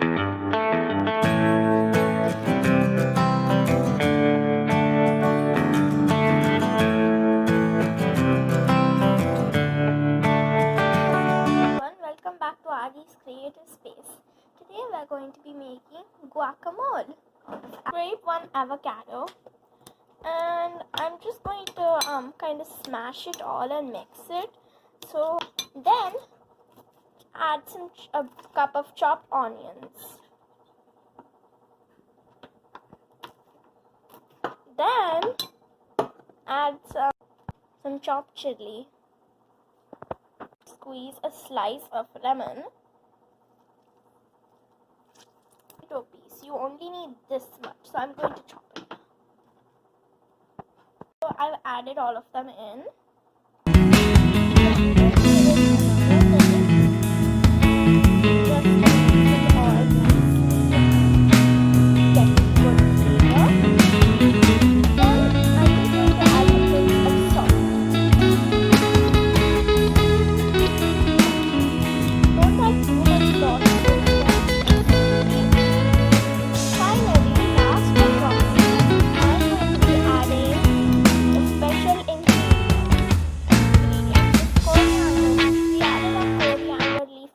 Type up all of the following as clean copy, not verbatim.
Welcome back to Adi's Creative Space. Today we are going to be making guacamole. Scrape one avocado and I'm just going to kind of smash it all and mix it. So then add a cup of chopped onions. Then add some chopped chili. Squeeze a slice of lemon. Potato piece. You only need this much, so I'm going to chop it. So I've added all of them in.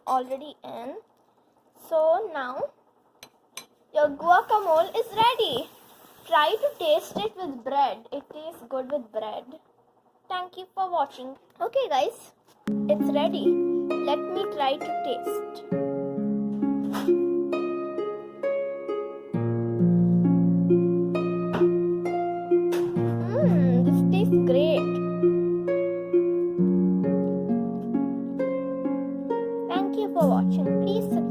Already in. So now your guacamole is ready. Try to taste it with bread. It tastes good with bread. Thank you for watching. Okay guys, it's ready. Let me try to taste. This tastes great. Thank you for watching. Please subscribe.